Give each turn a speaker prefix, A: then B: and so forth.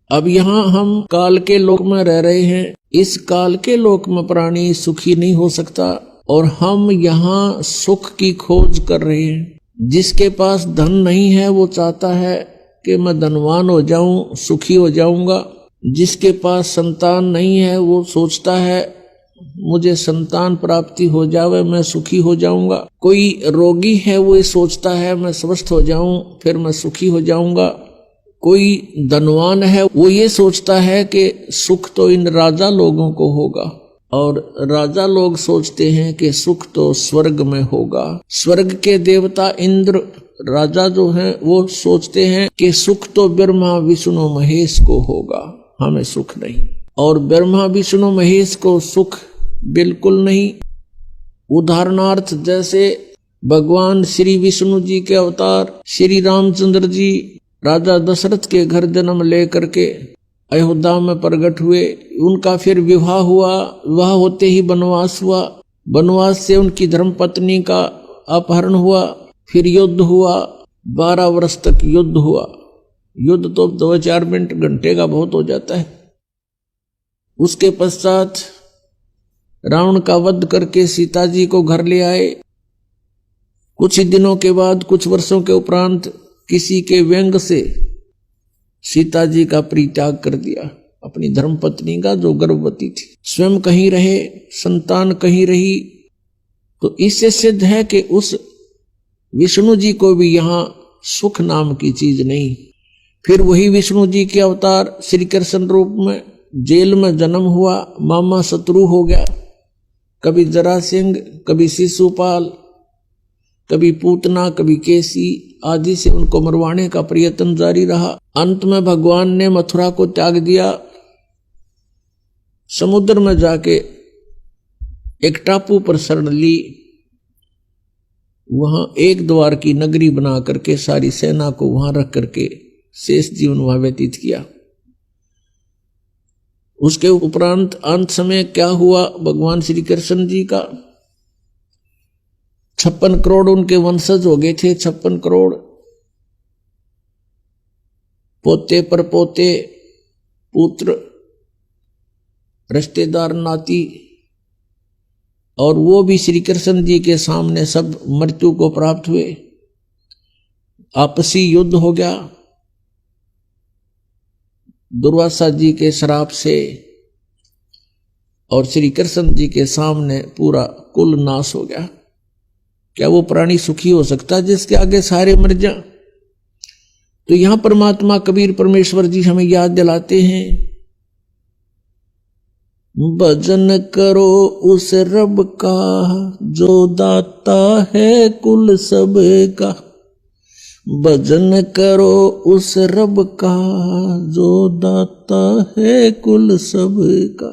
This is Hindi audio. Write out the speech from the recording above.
A: अब यहाँ हम काल के लोक में रह रहे हैं। इस काल के लोक में प्राणी सुखी नहीं हो सकता और हम यहाँ सुख की खोज कर रहे हैं। जिसके पास धन नहीं है वो चाहता है कि मैं धनवान हो जाऊं, सुखी हो जाऊंगा। जिसके पास संतान नहीं है वो सोचता है मुझे संतान प्राप्ति हो जावे, मैं सुखी हो जाऊंगा। कोई रोगी है वो ये सोचता है मैं स्वस्थ हो जाऊं फिर मैं सुखी हो जाऊंगा। कोई धनवान है वो ये सोचता है कि सुख तो इन राजा लोगों को होगा, और राजा लोग सोचते हैं कि सुख तो स्वर्ग में होगा। स्वर्ग के देवता इंद्र राजा जो हैं वो सोचते हैं कि सुख तो ब्रह्मा विष्णु महेश को होगा, हमें सुख नहीं। और ब्रह्मा विष्णु महेश को सुख बिल्कुल नहीं। उदाहरणार्थ जैसे भगवान श्री विष्णु जी के अवतार श्री रामचंद्र जी राजा दशरथ के घर जन्म लेकर के अयोध्या में प्रकट हुए। उनका फिर विवाह हुआ, विवाह होते ही वनवास हुआ, वनवास से उनकी धर्मपत्नी का अपहरण हुआ, फिर युद्ध हुआ, 12 वर्ष तक युद्ध हुआ। युद्ध तो 2-4 मिनट घंटे का बहुत हो जाता है। उसके पश्चात रावण का वध करके सीता जी को घर ले आए। कुछ ही दिनों के बाद, कुछ वर्षों के उपरांत किसी के व्यंग से सीता जी का परित्याग कर दिया, अपनी धर्मपत्नी का जो गर्भवती थी। स्वयं कहीं रहे, संतान कहीं रही। तो इससे सिद्ध है कि उस विष्णु जी को भी यहाँ सुख नाम की चीज नहीं। फिर वही विष्णु जी के अवतार श्री कृष्ण रूप में जेल में जन्म हुआ, मामा शत्रु हो गया। कभी जरासिंह, कभी शिशुपाल, कभी पूतना, कभी केसी आदि से उनको मरवाने का प्रयत्न जारी रहा। अंत में भगवान ने मथुरा को त्याग दिया। समुद्र में जाके एक टापू पर शरण ली। वहां एक द्वार की नगरी बना करके सारी सेना को वहां रख करके शेष जीवन वहां व्यतीत किया। उसके उपरांत अंत समय क्या हुआ, भगवान श्री कृष्ण जी का 56 करोड़ उनके वंशज हो गए थे। 56 करोड़ पोते पर पोते, पुत्र, रिश्तेदार, नाती, और वो भी श्री कृष्ण जी के सामने सब मृत्यु को प्राप्त हुए। आपसी युद्ध हो गया दुर्वासा जी के श्राप से, और श्री कृष्ण जी के सामने पूरा कुल नाश हो गया। क्या वो प्राणी सुखी हो सकता है जिसके आगे सारे मर जाएं? तो यहां परमात्मा कबीर परमेश्वर जी हमें याद दिलाते हैं, भजन करो उस रब का जो दाता है कुल सब का। भजन करो उस रब का जो दाता है कुल सब का।